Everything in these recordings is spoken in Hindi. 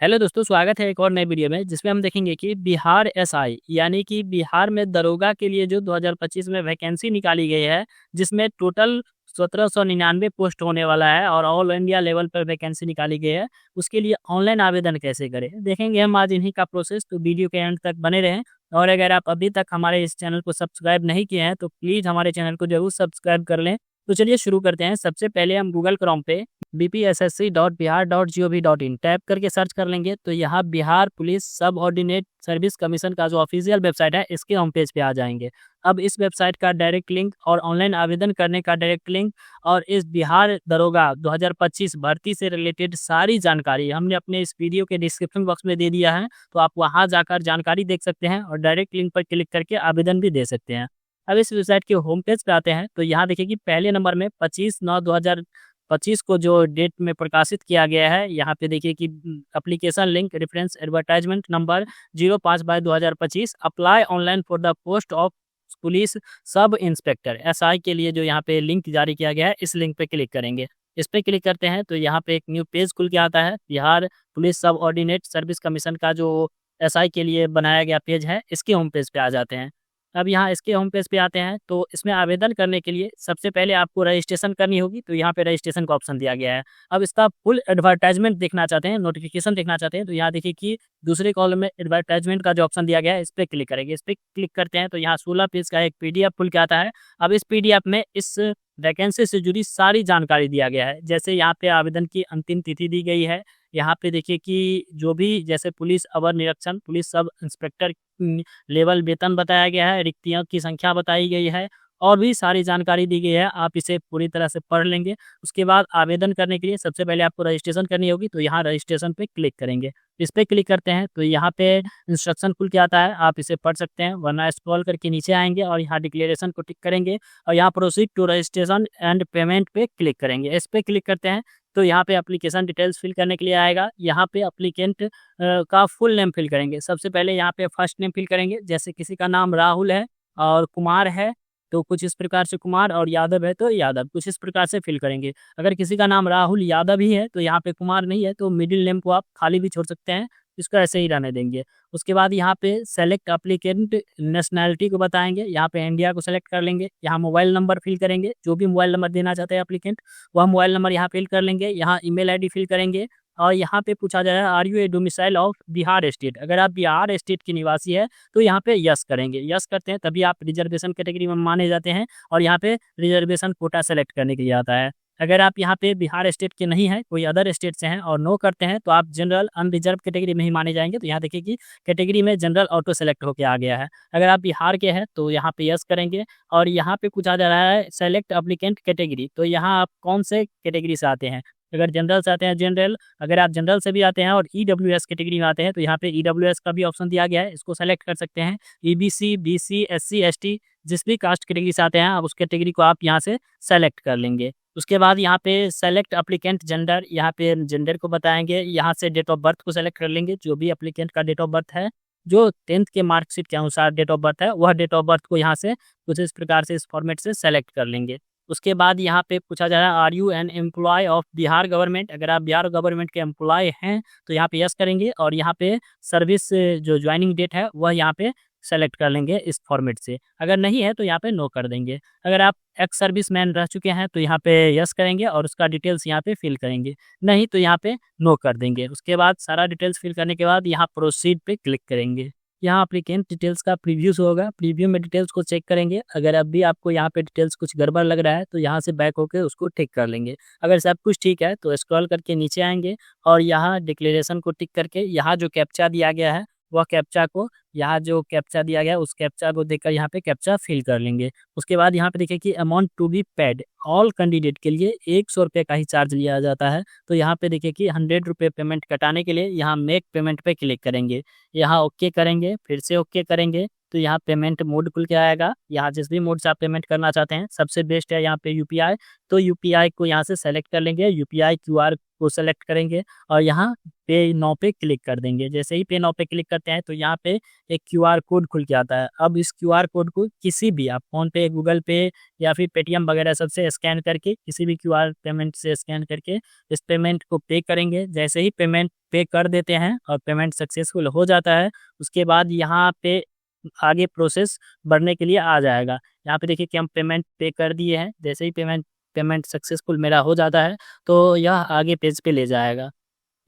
हेलो दोस्तों, स्वागत है एक और नए वीडियो में जिसमें हम देखेंगे कि बिहार एसआई यानी कि बिहार में दरोगा के लिए जो 2025 में वैकेंसी निकाली गई है, जिसमें टोटल 1799 पोस्ट होने वाला है और ऑल इंडिया लेवल पर वैकेंसी निकाली गई है। उसके लिए ऑनलाइन आवेदन कैसे करें देखेंगे हम आज इन्हीं का प्रोसेस। तो वीडियो के एंड तक बने रहें। और अगर आप अभी तक हमारे इस चैनल को सब्सक्राइब नहीं किए हैं तो प्लीज़ हमारे चैनल को जरूर सब्सक्राइब कर लें। तो चलिए शुरू करते हैं। सबसे पहले हम गूगल क्रोम पे bpssc.bihar.gov.in टैप करके सर्च कर लेंगे तो यहाँ बिहार पुलिस सब ऑर्डिनेट सर्विस कमीशन का जो ऑफिशियल वेबसाइट है इसके होम पेज पे आ जाएंगे। अब इस वेबसाइट का डायरेक्ट लिंक और ऑनलाइन आवेदन करने का डायरेक्ट लिंक और इस बिहार दरोगा 2025 भर्ती से रिलेटेड सारी जानकारी हमने अपने इस वीडियो के डिस्क्रिप्शन बॉक्स में दे दिया है। तो आप वहाँ जाकर जानकारी देख सकते हैं और डायरेक्ट लिंक पर क्लिक करके आवेदन भी दे सकते हैं। अब इस वेबसाइट के होम पेज पे आते हैं तो यहाँ देखिए कि पहले नंबर में 25/9/2025 को जो डेट में प्रकाशित किया गया है, यहाँ पे देखिए कि application link reference advertisement number 05/2025 apply online for the post of police sub inspector SI के लिए जो यहाँ पे लिंक जारी किया गया है, इस लिंक पे क्लिक करेंगे। इस पे क्लिक करते हैं तो यहाँ पे एक न्यू पेज खुल के आता है। बिहार पुलिस सब ऑर्डिनेट सर्विस कमीशन का जो एसआई के लिए बनाया गया पेज है, इसके होम पेज पे आ जाते हैं। अब यहाँ इसके होम पेज पे आते हैं तो इसमें आवेदन करने के लिए सबसे पहले आपको रजिस्ट्रेशन करनी होगी। तो यहाँ पे रजिस्ट्रेशन का ऑप्शन दिया गया है। अब इसका फुल एडवर्टाइजमेंट देखना चाहते हैं, नोटिफिकेशन देखना चाहते हैं तो यहाँ देखिए कि दूसरे कॉलम में एडवर्टाइजमेंट का जो ऑप्शन दिया गया है, इस पर क्लिक करेंगे। इस पर क्लिक करते हैं तो यहाँ 16 पेज का एक पीडीएफ खुल के आता है। अब इस पीडीएफ में इस वैकेंसी से जुड़ी सारी जानकारी दिया गया है। जैसे यहाँ पे आवेदन की अंतिम तिथि दी गई है। यहाँ पे देखिए कि जो भी जैसे पुलिस अवर निरीक्षण, पुलिस सब इंस्पेक्टर लेवल वेतन बताया गया है, रिक्तियों की संख्या बताई गई है और भी सारी जानकारी दी गई है। आप इसे पूरी तरह से पढ़ लेंगे। उसके बाद आवेदन करने के लिए सबसे पहले आपको रजिस्ट्रेशन करनी होगी। तो यहाँ रजिस्ट्रेशन पे क्लिक करेंगे। इस पे क्लिक करते हैं तो यहाँ पे इंस्ट्रक्शन खुल के आता है, आप इसे पढ़ सकते हैं, वरना स्क्रॉल करके नीचे आएंगे और यहाँ डिक्लेरेशन को टिक करेंगे और यहाँ proceed to registration and payment पे क्लिक करेंगे। इस पे क्लिक करते हैं तो यहाँ पे एप्लीकेशन डिटेल्स फिल करने के लिए आएगा। यहाँ पे एप्लीकेंट का फुल नेम फिल करेंगे। सबसे पहले यहाँ पे फर्स्ट नेम फिल करेंगे। जैसे किसी का नाम राहुल है और कुमार है तो कुछ इस प्रकार से कुमार, और यादव है तो यादव, कुछ इस प्रकार से फिल करेंगे। अगर किसी का नाम राहुल यादव ही है तो यहाँ पे कुमार नहीं है तो मिडिल नेम को आप खाली भी छोड़ सकते हैं, इसको ऐसे ही रहने देंगे। उसके बाद यहाँ पे सेलेक्ट एप्लीकेंट नेशनैलिटी को बताएंगे। यहाँ पे इंडिया को सेलेक्ट कर लेंगे। यहाँ मोबाइल नंबर फिल करेंगे, जो भी मोबाइल नंबर देना चाहते हैं एप्लीकेंट वह मोबाइल नंबर यहाँ फिल कर लेंगे। यहाँ ईमेल आईडी फिल करेंगे और यहाँ पे पूछा जा रहा है are you a domicile of Bihar state. अगर आप बिहार स्टेट के निवासी है तो यहाँ पे यस करेंगे। यस करते हैं तभी आप रिजर्वेशन कैटेगरी में माने जाते हैं और यहाँ पे रिजर्वेशन कोटा सेलेक्ट करने के लिए आता है। अगर आप यहाँ पे बिहार स्टेट के नहीं है, कोई अदर स्टेट से हैं और नो करते हैं तो आप जनरल अनरिजर्व कैटेगरी में ही माने जाएंगे। तो यहाँ देखिए कि कैटेगरी में जनरल ऑटो सेलेक्ट होकर आ गया है। अगर आप बिहार के हैं तो यहाँ पे यस करेंगे और यहाँ पे पूछा जा रहा है सेलेक्ट एप्लीकेंट कैटेगरी। तो यहाँ आप कौन से कैटेगरी से आते हैं। अगर जनरल से आते हैं जनरल, अगर आप जनरल से भी आते हैं और ईडब्ल्यूएस कैटेगरी में आते हैं तो यहाँ पे ईडब्ल्यूएस का भी ऑप्शन दिया गया है, इसको सेलेक्ट कर सकते हैं। ईबीसी, बीसी, एससी, एसटी जिस भी कास्ट कैटेगरी से आते हैं आप उस कैटेगरी को आप यहाँ से सेलेक्ट कर लेंगे। उसके बाद यहाँ पे सेलेक्ट एप्लीकेंट जेंडर, यहाँ पे जेंडर को बताएंगे। यहाँ से डेट ऑफ बर्थ को सेलेक्ट कर लेंगे। जो भी एप्लीकेंट का डेट ऑफ बर्थ है, जो 10th के मार्कशीट के अनुसार डेट ऑफ बर्थ है, वह डेट ऑफ बर्थ को यहाँ से कुछ इस प्रकार से इस फॉर्मेट से सेलेक्ट कर लेंगे। उसके बाद यहाँ पे पूछा जा रहा है are you an employ of Bihar government. अगर आप बिहार गवर्नमेंट के एम्प्लॉय हैं तो यहाँ पे यस करेंगे और यहाँ पे सर्विस जो ज्वाइनिंग डेट है वह यहाँ पे सेलेक्ट कर लेंगे इस फॉर्मेट से। अगर नहीं है तो यहाँ पे नो कर देंगे। अगर आप एक्स सर्विस मैन रह चुके हैं तो यहाँ पे यस करेंगे और उसका डिटेल्स यहाँ पे फिल करेंगे, नहीं तो यहाँ पे नो कर देंगे। उसके बाद सारा डिटेल्स फिल करने के बाद यहाँ प्रोसीड पे क्लिक करेंगे। यहाँ एप्लीकेंट डिटेल्स का प्रीव्यू होगा, प्रीव्यू में डिटेल्स को चेक करेंगे। अगर अभी आपको यहाँ पे डिटेल्स कुछ गड़बड़ लग रहा है तो यहाँ से बैक होकर उसको टिक कर लेंगे। अगर सब कुछ ठीक है तो स्क्रॉल करके नीचे आएंगे और यहाँ डिक्लेरेशन को टिक करके यहाँ जो कैप्चा दिया गया है वह कैप्चा को, यहाँ जो कैप्चा दिया गया है उस कैप्चा को देखकर यहाँ पे कैप्चा फिल कर लेंगे। उसके बाद यहाँ पे देखिए कि amount to be paid all candidate के लिए 100 रुपये का ही चार्ज लिया जाता है। तो यहाँ पे देखिए कि 100 रुपये पेमेंट कटाने के लिए यहाँ मेक पेमेंट पे क्लिक करेंगे। यहाँ ओके करेंगे, फिर से ओके करेंगे तो यहाँ पेमेंट मोड खुल के आएगा। यहाँ जिस भी मोड से आप पेमेंट करना चाहते हैं सबसे बेस्ट है यहाँ पे यूपीआई। तो यूपीआई को यहाँ से सेलेक्ट कर लेंगे, यूपीआई क्यूआर को सेलेक्ट करेंगे और यहाँ पे नाउ पे क्लिक कर देंगे। जैसे ही पे नाउ पे क्लिक करते हैं तो यहाँ पे एक क्यूआर कोड खुल के आता है। अब इस क्यूआर कोड को किसी भी आप फोन पे, गूगल पे या फिर पेटीएम वगैरह सबसे स्कैन करके, किसी भी क्यूआर पेमेंट से स्कैन करके इस पेमेंट को पे करेंगे। जैसे ही पेमेंट पे कर देते हैं और पेमेंट सक्सेसफुल हो जाता है, उसके बाद यहाँ पे आगे प्रोसेस बढ़ने के लिए आ जाएगा। यहाँ पे देखिए कि हम पेमेंट पे कर दिए हैं। जैसे ही पेमेंट सक्सेसफुल मेरा हो जाता है तो यह आगे पेज पे ले जाएगा।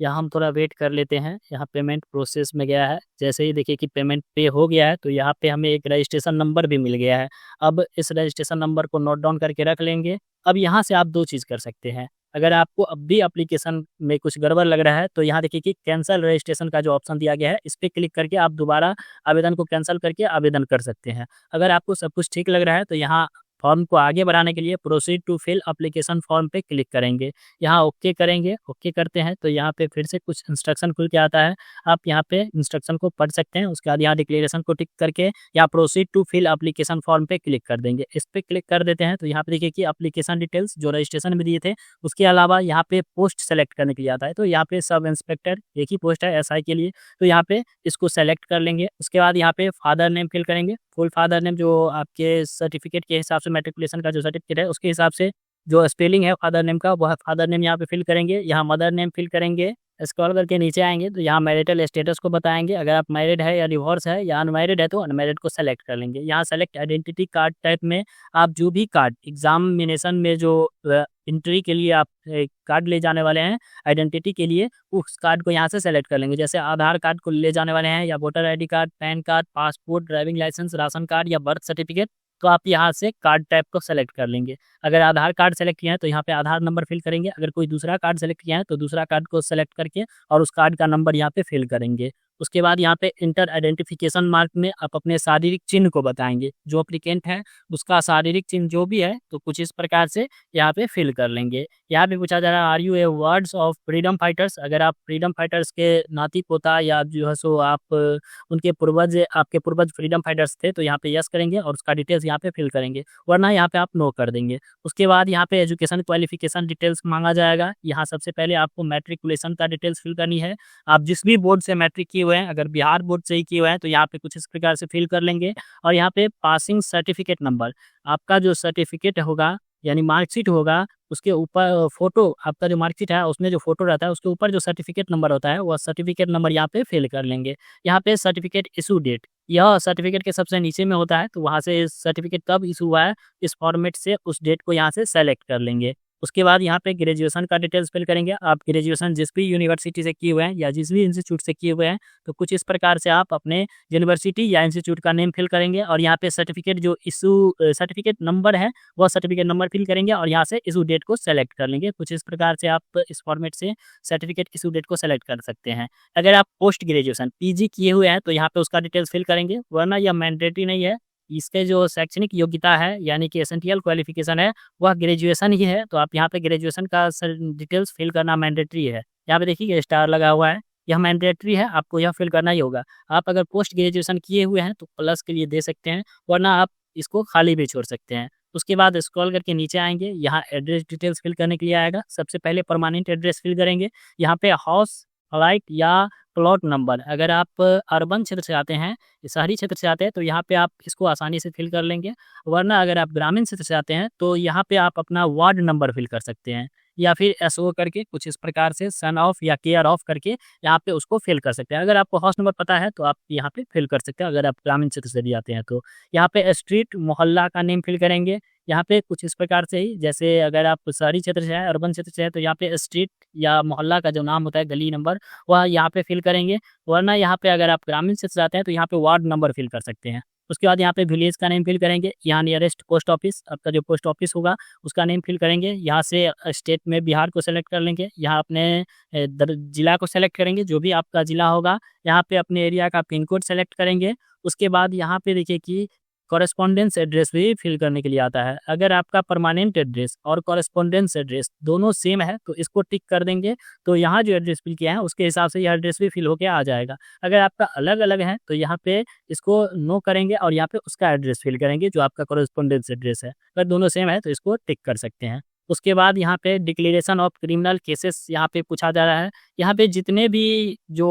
यहाँ हम थोड़ा वेट कर लेते हैं। यहाँ पेमेंट प्रोसेस में गया है। जैसे ही देखिए कि पेमेंट पे हो गया है तो यहाँ पे हमें एक रजिस्ट्रेशन नंबर भी मिल गया है। अब इस रजिस्ट्रेशन नंबर को नोट डाउन करके रख लेंगे। अब यहाँ से आप दो चीज़ कर सकते हैं। अगर आपको अब भी एप्लीकेशन में कुछ गड़बड़ लग रहा है तो यहाँ देखिए कि कैंसिल रजिस्ट्रेशन का जो ऑप्शन दिया गया है, इस पर क्लिक करके आप दोबारा आवेदन को कैंसिल करके आवेदन कर सकते हैं। अगर आपको सब कुछ ठीक लग रहा है तो यहाँ फॉर्म को आगे बढ़ाने के लिए proceed to fill application form पे क्लिक करेंगे। यहाँ ओके करेंगे। ओके करते हैं तो यहाँ पे फिर से कुछ इंस्ट्रक्शन खुल के आता है। आप यहाँ पे इंस्ट्रक्शन को पढ़ सकते हैं। उसके बाद यहाँ डिक्लेरेशन को टिक करके यहाँ proceed to fill application form पे क्लिक कर देंगे। इस पे क्लिक कर देते हैं तो यहाँ पे देखिए कि एप्लीकेशन डिटेल्स जो रजिस्ट्रेशन में दिए थे उसके अलावा यहाँ पे पोस्ट सेलेक्ट करने के लिए आता है। तो यहाँ पे सब इंस्पेक्टर एक ही पोस्ट है एसआई के लिए, तो यहाँ पे इसको सेलेक्ट कर लेंगे। उसके बाद यहाँ पे फादर नेम फिल करेंगे। फुल फादर नेम जो आपके सर्टिफिकेट के हिसाब से, मैट्रिकुलेशन का जो सर्टिफिकेट है उसके हिसाब से जो स्पेलिंग है फादर नेम का, वह फादर नेम यहाँ पे फिल करेंगे। यहाँ मदर नेम फिल करेंगे। स्क्रॉल करके नीचे आएंगे तो यहाँ मैरिटल स्टेटस को बताएंगे। अगर आप मैरिड है या डिवोर्स है या अनमैरिड है तो अनमैरिड को सेलेक्ट कर लेंगे। यहाँ सेलेक्ट आइडेंटिटी कार्ड टाइप में आप जो भी कार्ड एग्जामिनेशन में जो एंट्री के लिए आप कार्ड ले जाने वाले हैं आइडेंटिटी के लिए, उस कार्ड को यहाँ से सेलेक्ट कर लेंगे। जैसे आधार कार्ड को ले जाने वाले हैं या voter ID card, PAN card, passport, driving licence, ration card या बर्थ सर्टिफिकेट, तो आप यहाँ से कार्ड टाइप को सेलेक्ट कर लेंगे। अगर आधार कार्ड सेलेक्ट किया है तो यहाँ पे आधार नंबर फिल करेंगे। अगर कोई दूसरा कार्ड सेलेक्ट किया है तो दूसरा कार्ड को सेलेक्ट करके और उस कार्ड का नंबर यहाँ पे फिल करेंगे। उसके बाद यहाँ पे इंटर आइडेंटिफिकेशन मार्क में आप अपने शारीरिक चिन्ह को बताएंगे। जो एप्लीकेंट है उसका शारीरिक चिन्ह जो भी है तो कुछ इस प्रकार से यहाँ पे फिल कर लेंगे। यहाँ पे पूछा जा रहा है are you a words of freedom fighters. अगर आप फ्रीडम फाइटर्स के नाती पोता या जो है सो आप उनके पूर्वज, आपके पूर्वज फ्रीडम फाइटर्स थे तो यहाँ पे यस करेंगे और उसका डिटेल्स यहाँ पे फिल करेंगे, वरना यहाँ पे आप नो कर देंगे। उसके बाद यहाँ पे एजुकेशन क्वालिफिकेशन डिटेल्स मांगा जाएगा। यहाँ सबसे पहले आपको मैट्रिकुलेशन का डिटेल्स फिल करनी है। आप जिस भी बोर्ड से मैट्रिक किए हुए हैं, अगर बिहार बोर्ड से ही किए हुए हैं तो यहाँ पे कुछ इस प्रकार से फिल कर लेंगे। और यहाँ पे पासिंग सर्टिफिकेट नंबर, आपका जो सर्टिफिकेट होगा यानी मार्कशीट होगा उसके ऊपर फोटो, आपका जो मार्कशीट है उसमें जो फोटो रहता है उसके ऊपर जो सर्टिफिकेट नंबर होता है वह सर्टिफिकेट नंबर यहाँ पे फिल कर लेंगे। यहाँ पे सर्टिफिकेट इशू डेट, यह सर्टिफिकेट के सबसे नीचे में होता है तो वहाँ से सर्टिफिकेट कब इशू हुआ है इस फॉर्मेट से उस डेट को यहाँ से सेलेक्ट कर लेंगे। उसके बाद यहाँ पे ग्रेजुएशन का डिटेल्स फिल करेंगे। आप ग्रेजुएशन जिस भी यूनिवर्सिटी से किए हुए हैं या जिस भी इंस्टीट्यूट से किए हुए हैं तो कुछ इस प्रकार से आप अपने यूनिवर्सिटी या इंस्टीट्यूट का नेम फिल करेंगे। और यहाँ पे सर्टिफिकेट जो सर्टिफिकेट नंबर है वह सर्टिफिकेट नंबर फिल करेंगे और यहाँ से इशू डेट को सेलेक्ट कर लेंगे। कुछ इस प्रकार से आप इस फॉर्मेट से सर्टिफिकेट इशू डेट को सेलेक्ट कर सकते हैं। अगर आप पोस्ट ग्रेजुएशन पीजी किए हुए हैं तो यहाँ पे उसका डिटेल्स फिल करेंगे, वरना यह मैंडेटरी नहीं है। इसके जो शैक्षणिक योग्यता है यानी कि एसेंशियल क्वालिफिकेशन है वह ग्रेजुएशन ही है, तो आप यहाँ पे ग्रेजुएशन का डिटेल्स फिल करना मैंडेटरी है। यहाँ पे देखिए स्टार लगा हुआ है, यह मैंडेटरी है, आपको यह फिल करना ही होगा। आप अगर पोस्ट ग्रेजुएशन किए हुए हैं तो प्लस के लिए दे सकते हैं, वरना आप इसको खाली भी छोड़ सकते हैं। उसके बाद स्क्रॉल करके नीचे आएंगे, यहाँ एड्रेस डिटेल्स फिल करने के लिए आएगा। सबसे पहले परमानेंट एड्रेस फिल करेंगे। यहाँ पे हाउस फ्लाइट या प्लॉट नंबर, अगर आप अर्बन क्षेत्र से आते हैं, शहरी क्षेत्र से आते हैं तो यहाँ पे आप इसको आसानी से फिल कर लेंगे, वरना अगर आप ग्रामीण क्षेत्र से आते हैं तो यहाँ पे आप अपना वार्ड नंबर फिल कर सकते हैं या फिर एसओ करके कुछ इस प्रकार से सन ऑफ या केयर ऑफ करके यहाँ पे उसको फिल कर सकते हैं। अगर आपको हाउस नंबर पता है तो आप यहाँ पे फिल कर सकते हैं अगर आप ग्रामीण क्षेत्र से भी आते हैं तो। यहाँ पे स्ट्रीट मोहल्ला का नेम फिल करेंगे। यहाँ पे कुछ इस प्रकार से ही, जैसे अगर आप शहरी क्षेत्र से हैं, अर्बन क्षेत्र से है तो यहाँ पे स्ट्रीट या मोहल्ला का जो नाम होता है, गली नंबर, वह यहाँ पे फिल करेंगे, वरना यहाँ पे अगर आप ग्रामीण क्षेत्र से आते हैं तो यहाँ पे वार्ड नंबर फिल कर सकते हैं। उसके बाद यहाँ पे विलेज का नेम फिल करेंगे। यहाँ नियरेस्ट पोस्ट ऑफिस, आपका जो पोस्ट ऑफिस होगा उसका नेम फिल करेंगे। यहाँ से स्टेट में बिहार को सेलेक्ट कर लेंगे। यहाँ अपने जिला को सेलेक्ट करेंगे, जो भी आपका जिला होगा। यहाँ पे अपने एरिया का पिन कोड सेलेक्ट करेंगे। उसके बाद यहाँ पे देखिए कि कॉरेस्पॉन्डेंस एड्रेस भी फिल करने के लिए आता है। अगर आपका परमानेंट एड्रेस और कॉरेस्पॉन्डेंस एड्रेस दोनों सेम है तो इसको टिक कर देंगे, तो यहाँ जो एड्रेस फिल किया है उसके हिसाब से यह एड्रेस भी फिल होके आ जाएगा। अगर आपका अलग अलग है तो यहाँ पे इसको नो करेंगे और यहाँ पे उसका एड्रेस फिल करेंगे जो आपका कॉरेस्पॉन्डेंस एड्रेस है। अगर दोनों सेम है तो इसको टिक कर सकते हैं। उसके बाद यहाँ पे डिक्लेरेशन ऑफ क्रिमिनल केसेस यहाँ पे पूछा जा रहा है। यहाँ पे जितने भी जो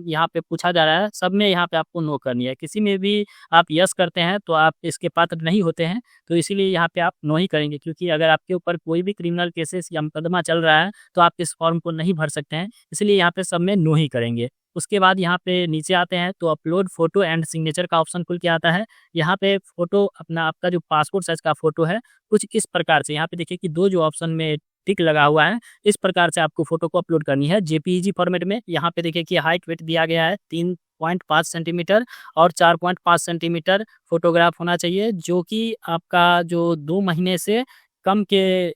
यहाँ पे पूछा जा रहा है सब में यहाँ पे आपको नो करनी है। किसी में भी आप यस करते हैं तो आप इसके पात्र नहीं होते हैं, तो इसीलिए यहाँ पे आप नो ही करेंगे, क्योंकि अगर आपके ऊपर कोई भी क्रिमिनल केसेस या मुकदमा चल रहा है तो आप इस फॉर्म को नहीं भर सकते हैं, इसलिए यहाँ पे सब में नो ही करेंगे। उसके बाद यहाँ पे नीचे आते हैं तो अपलोड फोटो एंड सिग्नेचर का ऑप्शन खुल के आता है। यहाँ पे फोटो अपना आपका जो पासपोर्ट साइज का फोटो है कुछ इस प्रकार से, यहाँ पे देखिए कि दो जो ऑप्शन में टिक लगा हुआ है, इस प्रकार से आपको फोटो को अपलोड करनी है जेपीईजी फॉर्मेट में। यहाँ पे देखिए कि हाइट वेट दिया गया है 3.5 सेंटीमीटर और 4.5 सेंटीमीटर फोटोग्राफ होना चाहिए, जो कि आपका जो 2 महीने से कम के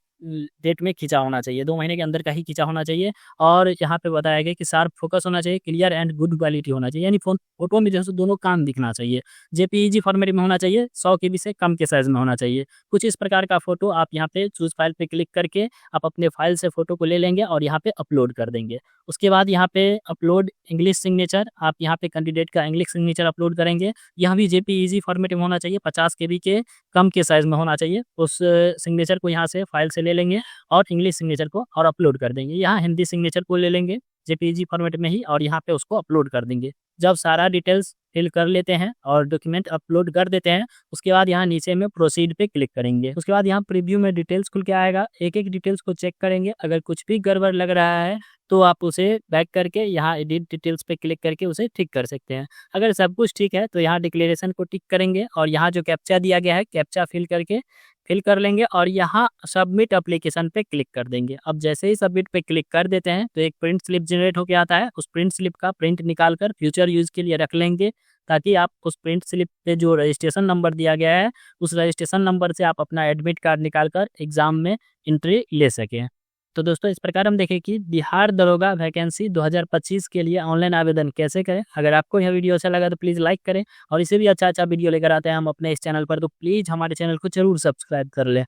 डेट में खींचा होना चाहिए, 2 महीने के अंदर का ही खींचा होना चाहिए। और यहाँ पे बताया गया कि शार्प फोकस होना चाहिए, क्लियर एंड गुड क्वालिटी होना चाहिए, यानी फोटो में जो है दोनों काम दिखना चाहिए। जेपीईजी फॉर्मेट में होना चाहिए, 100 KB से कम के साइज में होना चाहिए। कुछ इस प्रकार का फोटो आप यहाँ पे चूज फाइल पे क्लिक करके आप अपने फाइल से फोटो को ले लेंगे और यहाँ पे अपलोड कर देंगे। उसके बाद यहाँ पे अपलोड इंग्लिश सिग्नेचर, आप यहाँ पे कैंडिडेट का इंग्लिश सिग्नेचर अपलोड करेंगे। यह भी जेपीईजी फॉर्मेट में होना चाहिए, 50 KB के कम के साइज में होना चाहिए। उस सिग्नेचर को यहाँ से फाइल से ले लेंगे और इंग्लिश सिग्नेचर को और अपलोड कर देंगे। यहाँ हिंदी सिग्नेचर को ले लेंगे जेपीईजी फॉर्मेट में ही और यहाँ पे उसको अपलोड कर देंगे। जब सारा डिटेल्स फिल कर लेते हैं और डॉक्यूमेंट अपलोड कर देते हैं, उसके बाद यहाँ नीचे में प्रोसीड पे क्लिक करेंगे। उसके बाद यहाँ प्रीव्यू में डिटेल्स खुल के आएगा, एक एक डिटेल्स को चेक करेंगे। अगर कुछ भी गड़बड़ लग रहा है तो आप उसे बैक करके यहाँ एडिट डिटेल्स पे क्लिक करके उसे ठीक कर सकते हैं। अगर सब कुछ ठीक है तो यहाँ डिक्लेरेशन को टिक करेंगे और यहाँ जो कैप्चा दिया गया है कैप्चा फिल कर लेंगे और यहाँ सबमिट एप्लीकेशन पे क्लिक कर देंगे। अब जैसे ही सबमिट पे क्लिक कर देते हैं तो एक प्रिंट स्लिप जनरेट होकर आता है। उस प्रिंट स्लिप का प्रिंट निकाल कर फ्यूचर यूज के लिए रख लेंगे, ताकि आप उस प्रिंट स्लिप पे जो रजिस्ट्रेशन नंबर दिया गया है उस रजिस्ट्रेशन नंबर से आप अपना एडमिट कार्ड निकाल कर एग्जाम में एंट्री ले सकें। तो दोस्तों इस प्रकार हम देखें कि बिहार दरोगा वैकेंसी 2025 के लिए ऑनलाइन आवेदन कैसे करें। अगर आपको यह वीडियो अच्छा लगा तो प्लीज़ लाइक करें और इसे भी अच्छा वीडियो लेकर आते हैं हम अपने इस चैनल पर, तो प्लीज़ हमारे चैनल को जरूर सब्सक्राइब कर लें।